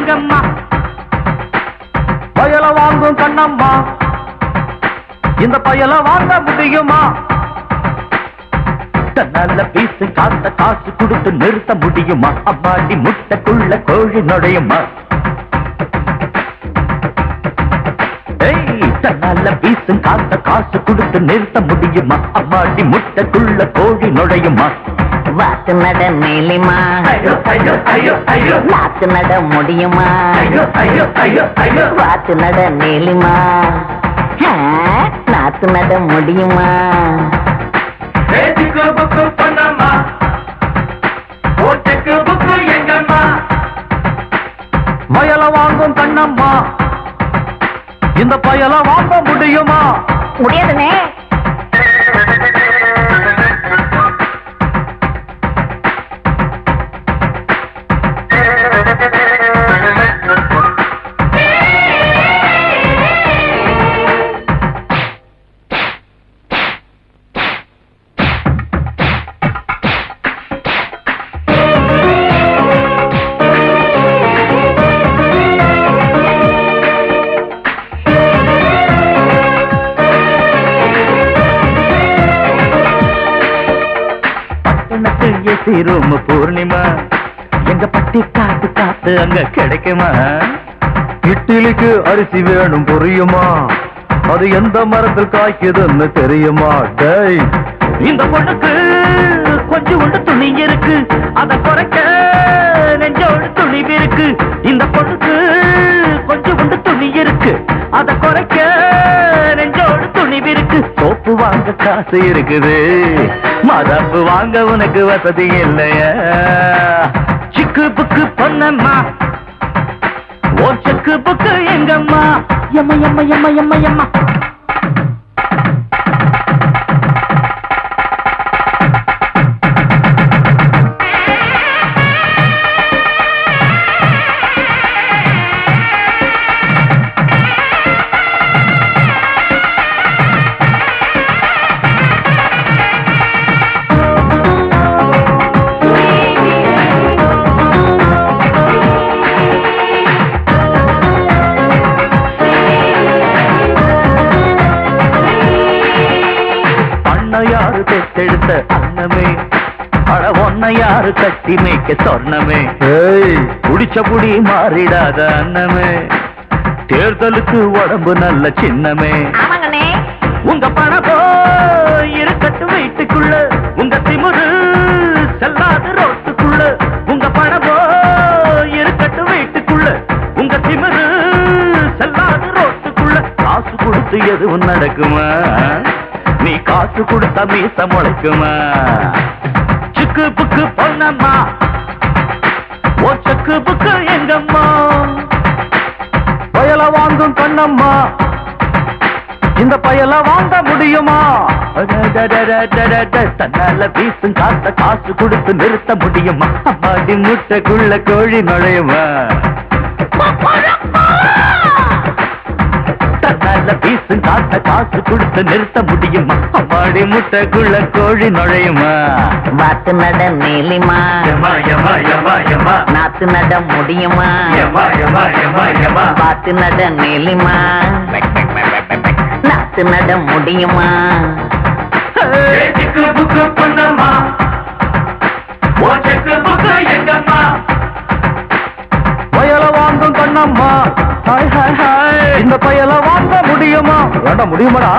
எங்கம்மா பயல வாங்கும் கண்ணம்மா இந்த பயல வாங்க முடியுமா நல்ல பீசு காத்த காசு கொடுத்து நிறுத்த முடியுமா அம்மாடி முட்டைக்குள்ள கோழி நுழையுமா நல்ல பீசு காத்த காசு கொடுத்து நிறுத்த முடியுமா அம்மாடி முட்டைக்குள்ள கோழி நுழையுமா வாத்து நட நீலிமா நாத்து நட முடியுமா வாத்து நட நீலிமா நாத்து நட முடியுமா வயல வாங்கும் கண்ணம்மா இந்த பயல வாங்க முடியுமா முடியாதுனே ரூம் பூர்ணிமா எங்க பட்டி காத்து காத்து அங்க கிடைக்குமா இட்லிக்கு அரிசி வேணும் புரியுமா அது எந்த மரத்தில் காய்க்குதுன்னு தெரியுமா டேய் இந்த பொண்ணுக்கு கொஞ்சம் உண்டு துணி இருக்கு அத குறைக்க நெஞ்சோடு துணிவு இருக்கு இந்த பொண்ணுக்கு கொஞ்சம் உண்டு துணி இருக்கு அத குறைக்க நெஞ்சோடு துணிவு இருக்கு சோப்பு வாங்க காசு இருக்குது மதப்பு வாங்க உனக்கு வசதி இல்லையா சிக்கு புக்கு பொன்னம்மா ஓ செக்கு புக்கு எங்கம்மா எம்மா எம்மா எம்மா எம்மா எம்மா யாரு பெத்தெடுத்த அன்னமே அட ஒன்ன யாரு கட்டி மேய்க்க சொன்னமே குடிச்ச புடி மாறிடாத அன்னமே தேர்தலுக்கு உடம்பு நல்ல சின்னமே உங்க பணப்போ இருக்கட்டும் வீட்டுக்குள்ள உங்க திமுரு செல்லாத ரோட்டுக்குள்ள உங்க பணப்போ இருக்கட்டும் வீட்டுக்குள்ள உங்க திமுரு செல்லாத ரோட்டுக்குள்ள காசு கொடுத்து எதுவும் நடக்குமா நீ காசு கொடுத்த மீச முளைக்குமா சிக்கு புக்கு பொன்னம்மா ஓ சக்கு புக்கு எங்கம்மா பயல வாங்கும் கண்ணம்மா இந்த பயல வாங்க முடியுமா தன்னால பீசும் காத்த காசு கொடுத்து நிறுத்த முடியுமா அம்மாடி முட்டைக்குள்ள கோழி நுழையுமா நல்ல பீசும் காத்த காசு கொடுத்து நிறுத்த முடியுமா அம்மாடி முட்டைக்குள்ள கோழி நுழையுமா வாத்து நட நீலிமா நாத்து நட முடியுமா வாத்து நட நீலிமா நாத்து நட முடியுமா வயல வாங்கும் கண்ணம்மா இந்த பயல வாங்க முடியுமா வேண்டாம் முடியுமாடா